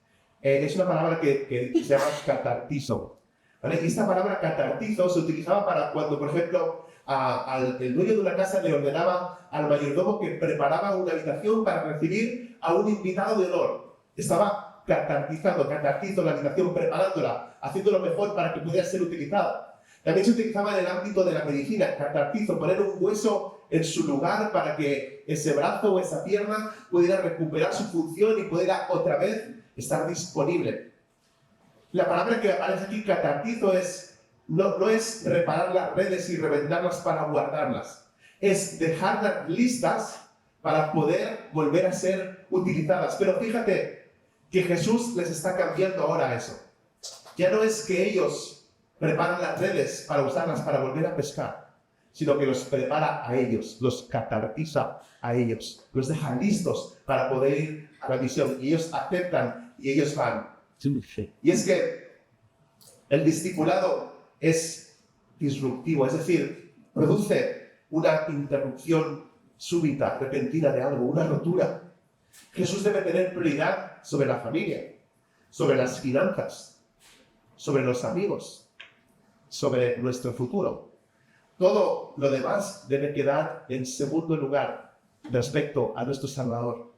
es una palabra que se llama catartizo. ¿Vale? Y esta palabra catartizo se utilizaba para cuando, por ejemplo, el dueño de una casa le ordenaba al mayordomo que preparaba una habitación para recibir a un invitado de honor. Estaba catartizo la habitación, preparándola, haciéndolo mejor para que pudiera ser utilizada. También se utilizaba en el ámbito de la medicina, catartizo, poner un hueso en su lugar para que ese brazo o esa pierna pudiera recuperar su función y pudiera otra vez estar disponible. La palabra que aparece aquí, catartizo, no es reparar las redes y reventarlas para guardarlas. Es dejarlas listas para poder volver a ser utilizadas. Pero fíjate que Jesús les está cambiando ahora eso. Ya no es que ellos preparan las redes para usarlas para volver a pescar, sino que los prepara a ellos, los catartiza a ellos, los deja listos para poder ir a la misión. Y ellos aceptan y ellos van. Y es que el discipulado es disruptivo, es decir, produce una interrupción súbita, repentina de algo, una rotura. Jesús debe tener prioridad sobre la familia, sobre las finanzas, sobre los amigos, sobre nuestro futuro. Todo lo demás debe quedar en segundo lugar respecto a nuestro Salvador.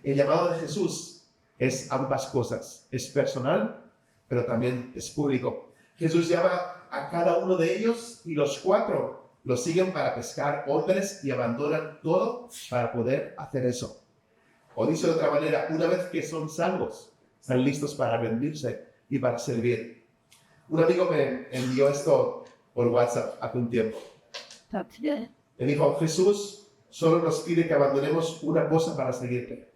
El llamado de Jesús es ambas cosas, es personal, pero también es público. Jesús llama a cada uno de ellos y los cuatro lo siguen para pescar hombres y abandonan todo para poder hacer eso. O dicho de otra manera, una vez que son salvos, están listos para rendirse y para servir. Un amigo me envió esto por WhatsApp hace un tiempo. Me dijo, Jesús solo nos pide que abandonemos una cosa para seguirte.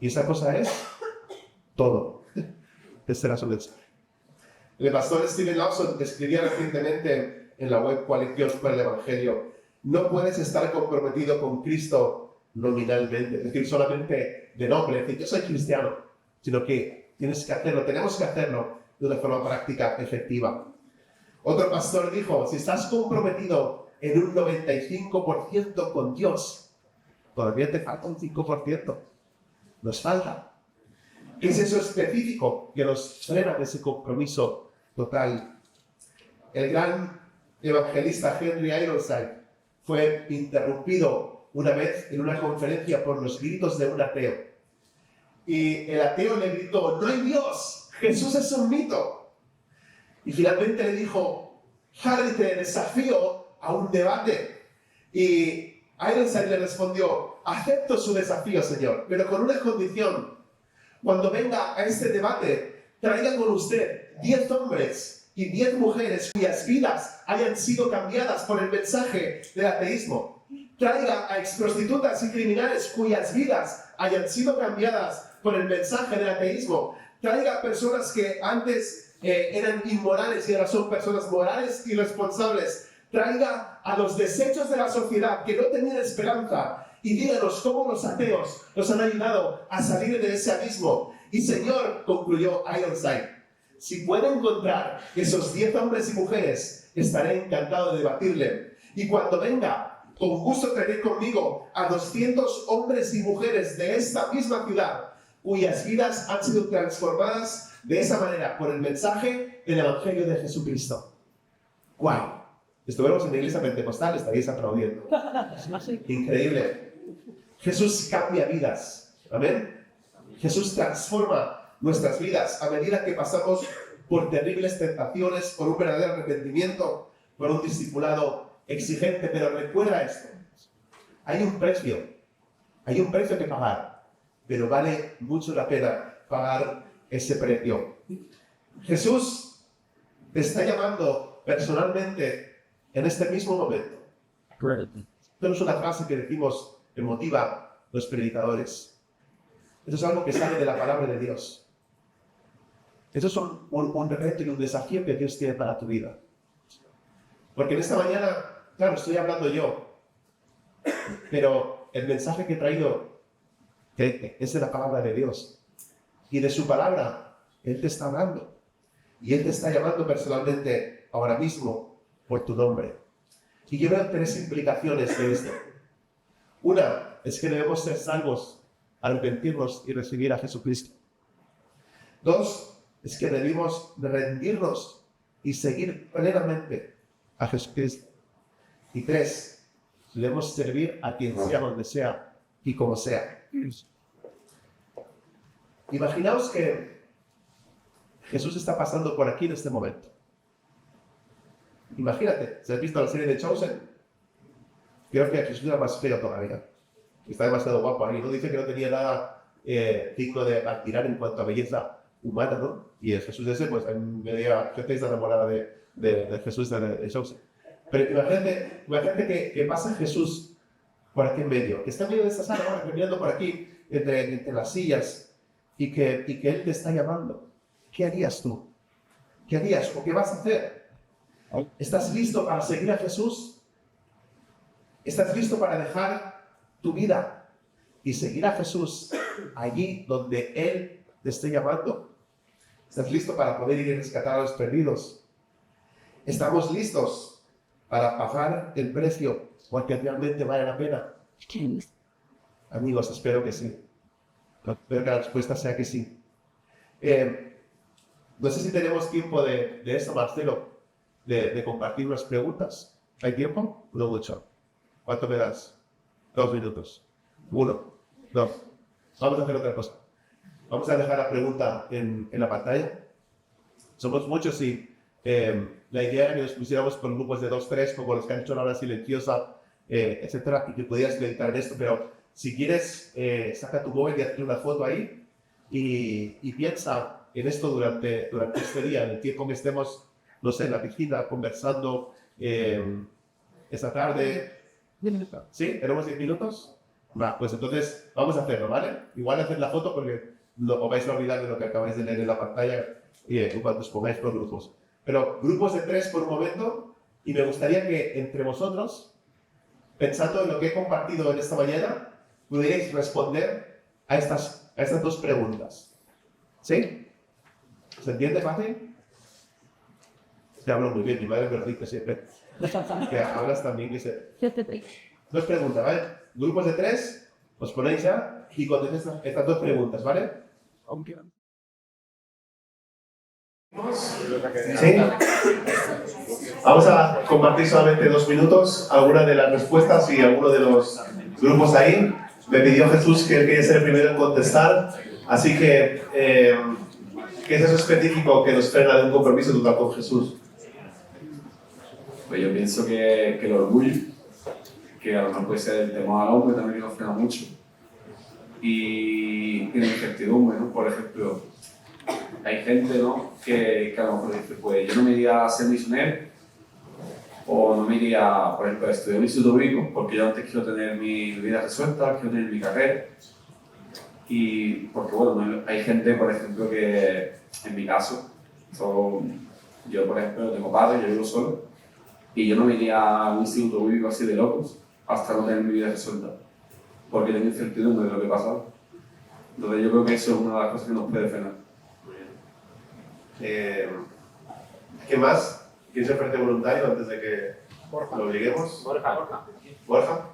Y esa cosa es todo. Este era su mensaje. El pastor Steven Lawson escribía recientemente en la web Coalición por el Evangelio: no puedes estar comprometido con Cristo nominalmente, es decir, solamente de nombre, es decir, yo soy cristiano, sino que tienes que hacerlo, tenemos que hacerlo de una forma práctica, efectiva. Otro pastor dijo, si estás comprometido en un 95% con Dios, todavía te falta un 5%. Nos falta. ¿Qué es eso específico que nos frena de ese compromiso total? El gran evangelista Henry Ironside fue interrumpido una vez en una conferencia por los gritos de un ateo. Y el ateo le gritó: ¡no hay Dios! ¡Jesús es un mito! Y finalmente le dijo: Harry, te desafío a un debate. Y Ironside le respondió: acepto su desafío, señor, pero con una condición. Cuando venga a este debate, traiga con usted 10 hombres y 10 mujeres cuyas vidas hayan sido cambiadas por el mensaje del ateísmo. Traiga a exprostitutas y criminales cuyas vidas hayan sido cambiadas por el mensaje del ateísmo. Traiga a personas que antes eran inmorales y ahora son personas morales y responsables. Traiga a los desechos de la sociedad que no tenían esperanza y díganos cómo los ateos nos han ayudado a salir de ese abismo. Y Señor, concluyó Ironside, si puedo encontrar esos 10 hombres y mujeres, estaré encantado de debatirle. Y cuando venga, con gusto traeré conmigo a 200 hombres y mujeres de esta misma ciudad, cuyas vidas han sido transformadas de esa manera por el mensaje del Evangelio de Jesucristo. ¡Guau! Estuviéramos en la iglesia pentecostal, estaríais aplaudiendo. Increíble. Jesús cambia vidas. Amén. Jesús transforma nuestras vidas a medida que pasamos por terribles tentaciones, por un verdadero arrepentimiento, por un discipulado exigente. Pero recuerda esto: hay un precio que pagar, pero vale mucho la pena pagar ese precio. Jesús te está llamando personalmente en este mismo momento. Esto no es una frase que decimos que motiva a los predicadores. Esto es algo que sale de la palabra de Dios. Esto es un reto y un desafío que Dios tiene para tu vida. Porque en esta mañana, claro, estoy hablando yo, pero el mensaje que he traído es de la palabra de Dios. Y de su palabra, Él te está hablando. Y Él te está llamando personalmente ahora mismo por tu nombre. Y yo veo 3 implicaciones de esto. Una es que debemos ser salvos, arrepentirnos y recibir a Jesucristo. 2 es que debemos rendirnos y seguir plenamente a Jesucristo. Y 3, debemos servir a quien sea, donde sea y como sea. Imaginaos que Jesús está pasando por aquí en este momento. Imagínate, si has visto la serie de Chosen, creo que Jesús era más feo todavía. Está demasiado guapo ahí, ¿no? Dice que no tenía nada digno de admirar en cuanto a belleza humana, ¿no? Y el Jesús ese, pues, media gente está enamorada de Jesús de Chosen. Pero imagínate que pasa Jesús por aquí en medio, que está en medio de esta sala ahora, caminando por aquí, entre las sillas, y que Él te está llamando. ¿Qué harías tú? ¿Qué harías o qué vas a hacer? ¿Estás listo para seguir a Jesús? ¿Estás listo para dejar tu vida y seguir a Jesús allí donde Él te esté llamando? ¿Estás listo para poder ir a rescatar a los perdidos? ¿Estamos listos para pagar el precio porque realmente vale la pena? Amigos, espero que sí. Espero que la respuesta sea que sí. No sé si tenemos tiempo de esto, Marcelo, de compartir unas preguntas. ¿Hay tiempo? No mucho. ¿Cuánto me das? 2 minutos. 1, 2. Vamos a hacer otra cosa. Vamos a dejar la pregunta en la pantalla. Somos muchos y la idea era que nos pusiéramos con grupos de 2, 3, como los que han hecho la hora silenciosa, etcétera, y que pudieras meditar en esto. Pero si quieres, saca tu móvil y hazte una foto ahí y piensa en esto durante este día, en el tiempo que estemos, no sé, en la piscina, conversando esta tarde. ¿Sí? ¿Tenemos 10 minutos? Va, pues entonces vamos a hacerlo, ¿vale? Igual hacer la foto porque os vais a olvidar de lo que acabáis de leer en la pantalla cuando os pongáis por grupos. Pero grupos de 3 por un momento, y me gustaría que entre vosotros, pensando en lo que he compartido en esta mañana, pudierais responder a estas 2 preguntas. ¿Sí? ¿Se entiende fácil? Te hablo muy bien, mi madre me lo dice siempre. Que hablas también, dice. 2 preguntas, ¿vale? Grupos de 3, os ponéis ya y contestéis estas 2 preguntas, ¿vale? ¿Sí? Vamos a compartir solamente 2 minutos algunas de las respuestas y algunos de los grupos ahí. Me pidió Jesús que él quería ser el primero en contestar, así que ¿qué es eso específico que nos frena de un compromiso total con Jesús? Pues yo pienso que el orgullo, que a lo mejor puede ser el temor al hombre, también nos frena mucho. Y la incertidumbre, ¿no? Por ejemplo, hay gente, ¿no? que a lo mejor dice, pues yo no me iría a ser misionero, o no me iría, por ejemplo, a estudiar un instituto bíblico, porque yo antes quiero tener mi vida resuelta, quiero tener mi carrera. Y porque, bueno, hay gente, por ejemplo, que en mi caso, yo, por ejemplo, no tengo padre, yo vivo solo, y yo no me iría a un instituto bíblico así de locos hasta no tener mi vida resuelta, porque tengo incertidumbre de lo que pasa. Entonces yo creo que eso es una de las cosas que nos puede frenar. ¿Qué más? ¿Quién se ofrece voluntario antes de que lo obliguemos? ¿Borja?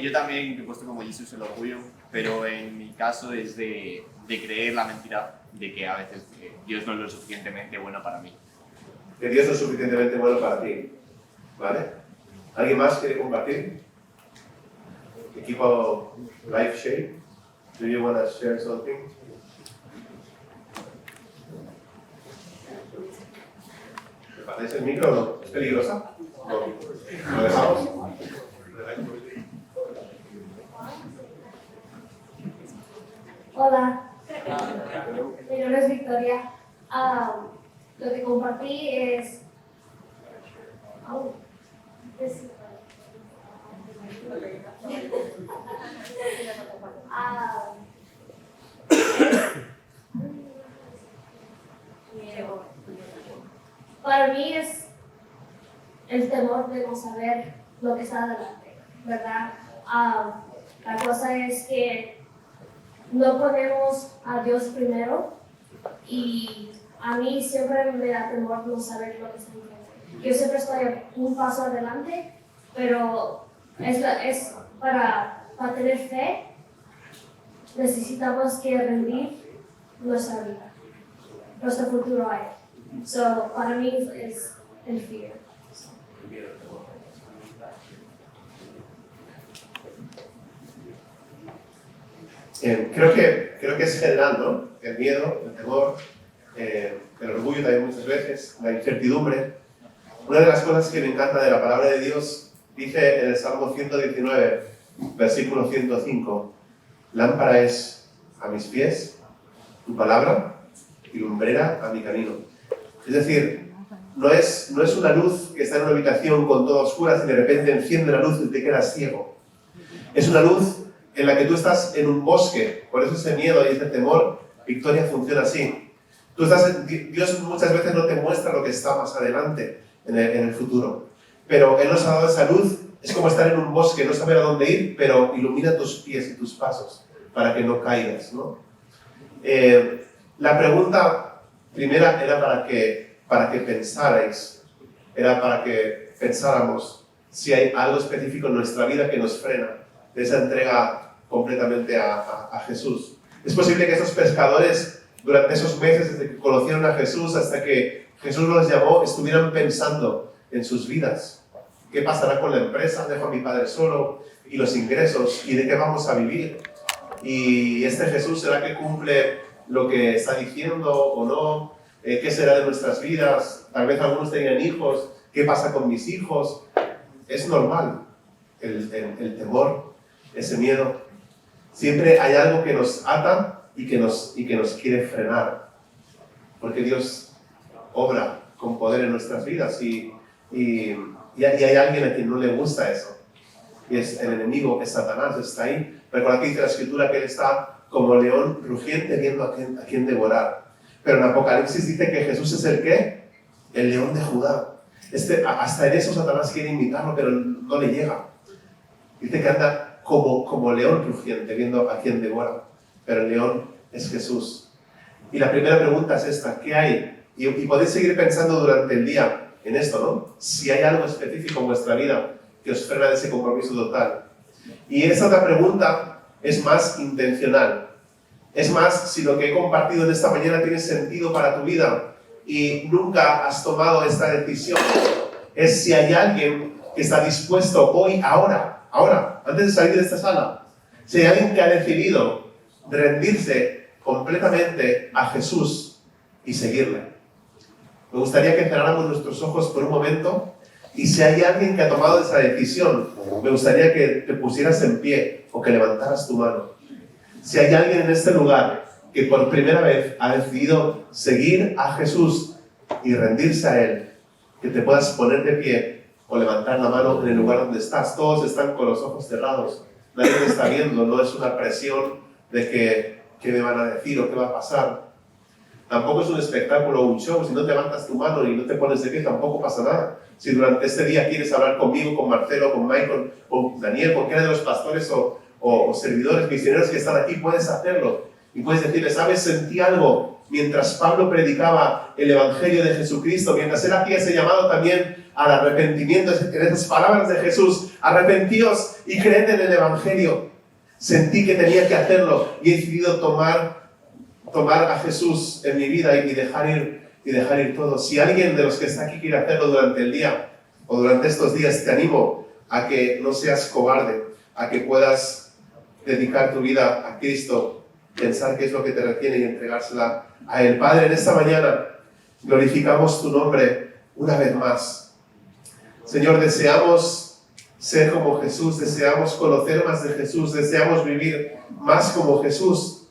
Yo también he puesto como Jesús el orgullo, pero en mi caso es de creer la mentira de que a veces Dios no es lo suficientemente bueno para mí. Que Dios no es suficientemente bueno para ti. ¿Vale? ¿Alguien más quiere compartir? Equipo Life Shape, do you want to share something? ¿Me pasáis el micro o no? ¿Es peligrosa? No. ¿Lo dejamos? Hola, mi nombre es Victoria. Lo que compartí es... Para mí es el temor de no saber lo que está adelante, ¿verdad? La cosa es que no ponemos a Dios primero y a mí siempre me da temor no saber lo que está enfrente. Yo siempre estoy un paso adelante, pero es para tener fe necesitamos que rendir nuestra vida, nuestro futuro a Él. Para mí es el fear. Creo que es general, ¿no? El miedo, el temor, el orgullo también muchas veces, la incertidumbre. Una de las cosas que me encanta de la palabra de Dios dice en el Salmo 119, versículo 105, lámpara es a mis pies tu palabra y lumbrera a mi camino. Es decir, no es una luz que está en una habitación con todo oscuras y de repente enciende la luz y te quedas ciego. Es una luz en la que tú estás en un bosque, por eso ese miedo y ese temor, Victoria, funciona así. Dios muchas veces no te muestra lo que está más adelante en el futuro, pero Él nos ha dado esa luz, es como estar en un bosque, no saber a dónde ir, pero ilumina tus pies y tus pasos para que no caigas, ¿no? La pregunta primera era para que pensarais, era para que pensáramos si hay algo específico en nuestra vida que nos frena de esa entrega completamente a Jesús. Es posible que esos pescadores, durante esos meses desde que conocieron a Jesús hasta que Jesús los llamó, estuvieran pensando en sus vidas. ¿Qué pasará con la empresa? ¿Dejo a mi padre solo? ¿Y los ingresos? ¿Y de qué vamos a vivir? ¿Y este Jesús será que cumple lo que está diciendo o no? ¿Qué será de nuestras vidas? Tal vez algunos tenían hijos. ¿Qué pasa con mis hijos? Es normal el temor, ese miedo. Siempre hay algo que nos ata y que nos quiere frenar. Porque Dios obra con poder en nuestras vidas y hay alguien a quien no le gusta eso. Y es el enemigo, es Satanás, está ahí. Recuerda que dice la Escritura que él está como león rugiente viendo a quién devorar. Pero en Apocalipsis dice que Jesús es el ¿qué? El león de Judá. Hasta en eso Satanás quiere imitarlo, pero no le llega. Dice que anda como león rugiente viendo a quién devora. Pero el león es Jesús. Y la primera pregunta es esta: ¿qué hay? Y podéis seguir pensando durante el día en esto, ¿no? Si hay algo específico en vuestra vida que os frena de ese compromiso total. Y esa otra pregunta es más intencional. Es más, si lo que he compartido en esta mañana tiene sentido para tu vida y nunca has tomado esta decisión, es si hay alguien que está dispuesto hoy, ahora, antes de salir de esta sala, si hay alguien que ha decidido rendirse completamente a Jesús y seguirle. Me gustaría que cerráramos nuestros ojos por un momento y si hay alguien que ha tomado esa decisión, me gustaría que te pusieras en pie o que levantaras tu mano. Si hay alguien en este lugar que por primera vez ha decidido seguir a Jesús y rendirse a Él, que te puedas poner de pie o levantar la mano en el lugar donde estás. Todos están con los ojos cerrados. Nadie te está viendo, no es una presión de qué me van a decir o qué va a pasar. Tampoco es un espectáculo o un show. Si no te levantas tu mano y no te pones de pie, tampoco pasa nada. Si durante este día quieres hablar conmigo, con Marcelo, con Michael, o Daniel, cualquiera de los pastores o servidores misioneros que están aquí, puedes hacerlo. Y puedes decirle, ¿sabes? Sentí algo mientras Pablo predicaba el Evangelio de Jesucristo, mientras él hacía ese llamado también al arrepentimiento, en esas palabras de Jesús, arrepentíos y creed en el Evangelio. Sentí que tenía que hacerlo y he decidido tomar a Jesús en mi vida y dejar ir todo. Si alguien de los que está aquí quiere hacerlo durante el día o durante estos días, te animo a que no seas cobarde, a que puedas dedicar tu vida a Cristo, pensar qué es lo que te retiene y entregársela a Él. Padre, en esta mañana glorificamos tu nombre una vez más. Señor, deseamos ser como Jesús, deseamos conocer más de Jesús, deseamos vivir más como Jesús.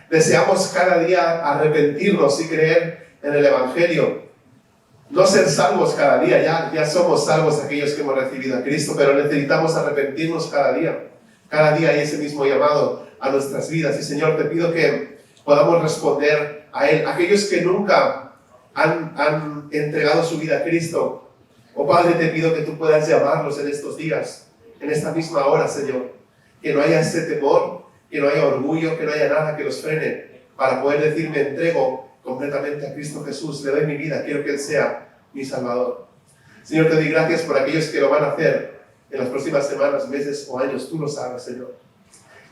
Deseamos cada día arrepentirnos y creer en el Evangelio. No ser salvos cada día, ya somos salvos aquellos que hemos recibido a Cristo, pero necesitamos arrepentirnos cada día. Cada día hay ese mismo llamado a nuestras vidas. Y Señor, te pido que podamos responder a Él. Aquellos que nunca han entregado su vida a Cristo, oh Padre, te pido que tú puedas llamarlos en estos días, en esta misma hora, Señor. Que no haya ese temor, que no haya orgullo, que no haya nada que los frene para poder decir, me entrego completamente a Cristo Jesús, le doy mi vida, quiero que Él sea mi Salvador. Señor, te doy gracias por aquellos que lo van a hacer en las próximas semanas, meses o años, tú lo sabes, Señor.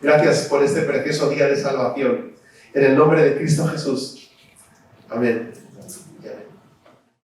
Gracias por este precioso día de salvación. En el nombre de Cristo Jesús. Amén.